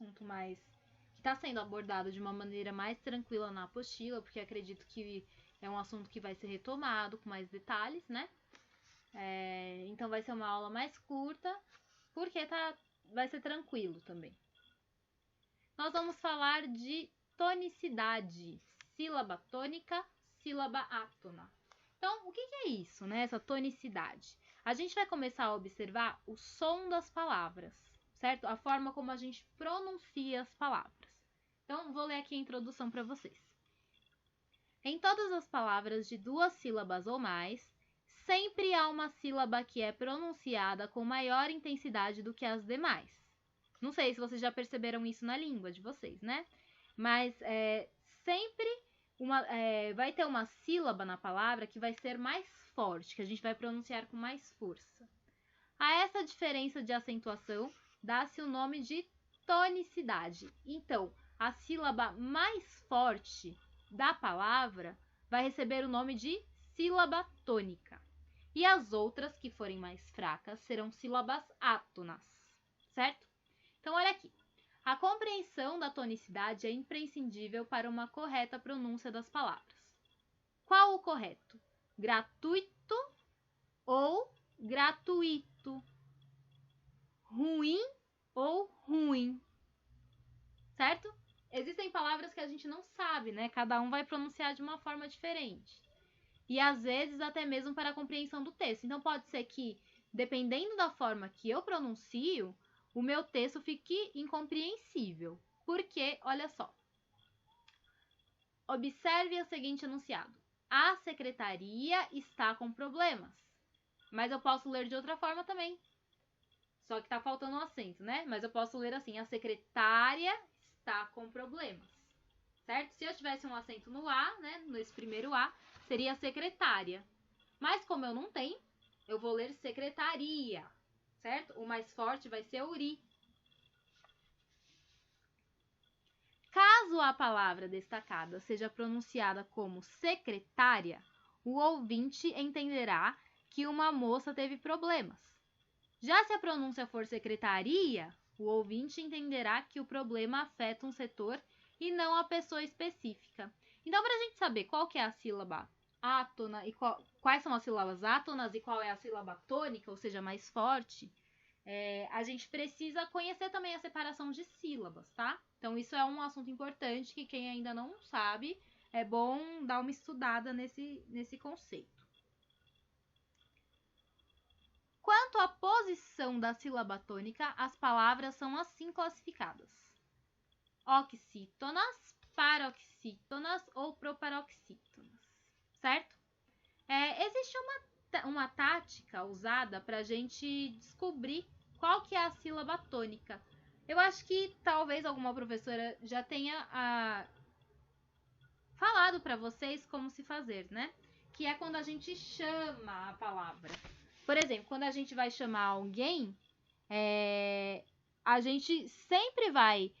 assunto mais que está sendo abordado de uma maneira mais tranquila na apostila, porque acredito que é um assunto que vai ser retomado com mais detalhes, né? Então vai ser uma aula mais curta, porque vai ser tranquilo também. Nós vamos falar de tonicidade, sílaba tônica, sílaba átona. Então, o que é isso, né? Essa tonicidade? A gente vai começar a observar o som das palavras, certo? A forma como a gente pronuncia as palavras. Então, vou ler aqui a introdução para vocês. Em todas as palavras de 2 sílabas ou mais, sempre há uma sílaba que é pronunciada com maior intensidade do que as demais. Não sei se vocês já perceberam isso na língua de vocês, né? Mas sempre vai ter uma sílaba na palavra que vai ser mais forte, que a gente vai pronunciar com mais força. A essa diferença de acentuação dá-se o nome de tonicidade. Então, a sílaba mais forte da palavra vai receber o nome de sílaba tônica. E as outras, que forem mais fracas, serão sílabas átonas, certo? Então, olha aqui. A compreensão da tonicidade é imprescindível para uma correta pronúncia das palavras. Qual o correto? Gratuito ou gratuito? Ruim ou ruim? Certo? Existem palavras que a gente não sabe, né? Cada um vai pronunciar de uma forma diferente. E às vezes até mesmo para a compreensão do texto. Então pode ser que, dependendo da forma que eu pronuncio, o meu texto fique incompreensível. Porque, olha só. Observe o seguinte enunciado. A secretaria está com problemas. Mas eu posso ler de outra forma também. Só que tá faltando um acento, né? Mas eu posso ler assim. A secretária está com problemas. Certo? Se eu tivesse um acento no A, né? Nesse primeiro A, seria secretária. Mas como eu não tenho, eu vou ler secretaria. Certo? O mais forte vai ser o ri. Caso a palavra destacada seja pronunciada como secretária, o ouvinte entenderá que uma moça teve problemas. Já se a pronúncia for secretaria, o ouvinte entenderá que o problema afeta um setor e não a pessoa específica. Então, para a gente saber qual que é a sílaba átona e quais são as sílabas átonas e qual é a sílaba tônica, ou seja, mais forte, a gente precisa conhecer também a separação de sílabas, tá? Então, isso é um assunto importante que quem ainda não sabe, é bom dar uma estudada nesse conceito. Quanto à posição da sílaba tônica, as palavras são assim classificadas: oxítonas, paroxítonas ou proparoxítonas, certo? Existe uma tática usada para a gente descobrir qual que é a sílaba tônica. Eu acho que talvez alguma professora já tenha falado para vocês como se fazer, né? Que é quando a gente chama a palavra. Por exemplo, quando a gente vai chamar alguém, a gente sempre vai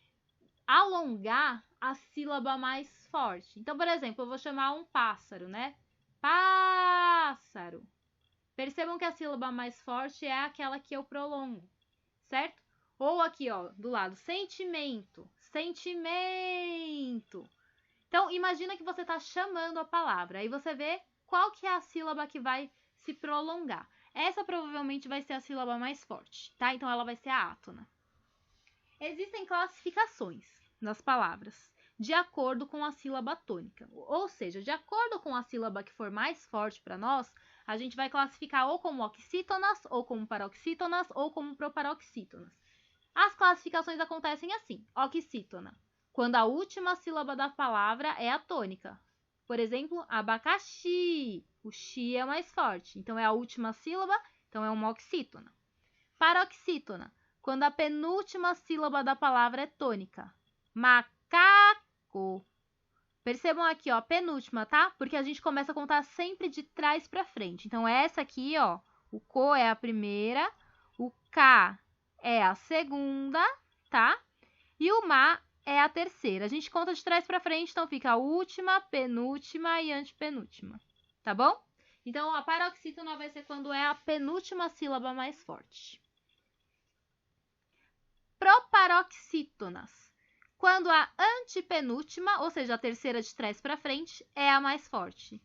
alongar a sílaba mais forte. Então, por exemplo, eu vou chamar um pássaro, né? Pássaro. Percebam que a sílaba mais forte é aquela que eu prolongo, certo? Ou aqui, ó, do lado, sentimento, sentimento. Então, imagina que você está chamando a palavra. Aí você vê qual que é a sílaba que vai se prolongar. Essa provavelmente vai ser a sílaba mais forte, tá? Então, ela vai ser a átona. Existem classificações nas palavras de acordo com a sílaba tônica. Ou seja, de acordo com a sílaba que for mais forte para nós, a gente vai classificar ou como oxítonas, ou como paroxítonas, ou como proparoxítonas. As classificações acontecem assim: oxítona, quando a última sílaba da palavra é a tônica. Por exemplo, abacaxi. O xi é mais forte, então é a última sílaba, então é uma oxítona. Paroxítona, quando a penúltima sílaba da palavra é tônica. Macaco. Percebam aqui, ó, penúltima, tá? Porque a gente começa a contar sempre de trás para frente. Então, essa aqui, ó, o co é a primeira, o ca é a segunda, tá? E o ma é a terceira. A gente conta de trás para frente, então fica a última, penúltima e antepenúltima, tá bom? Então, a paroxítona vai ser quando é a penúltima sílaba mais forte. proparoxítonas. Quando a antepenúltima, ou seja, a terceira de trás para frente, é a mais forte.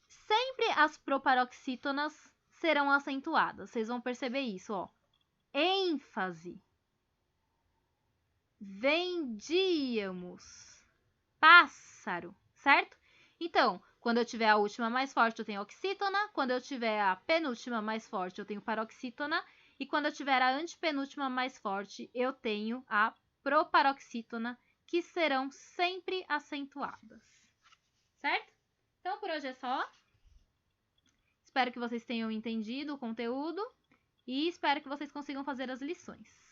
Sempre as proparoxítonas serão acentuadas. Vocês vão perceber isso, ó. ênfase, vendíamos, pássaro, certo? Então, quando eu tiver a última mais forte, eu tenho oxítona. Quando eu tiver a penúltima mais forte, eu tenho paroxítona. E quando eu tiver a antepenúltima mais forte, eu tenho a proparoxítona, que serão sempre acentuadas, certo? Então, por hoje é só. Espero que vocês tenham entendido o conteúdo e espero que vocês consigam fazer as lições.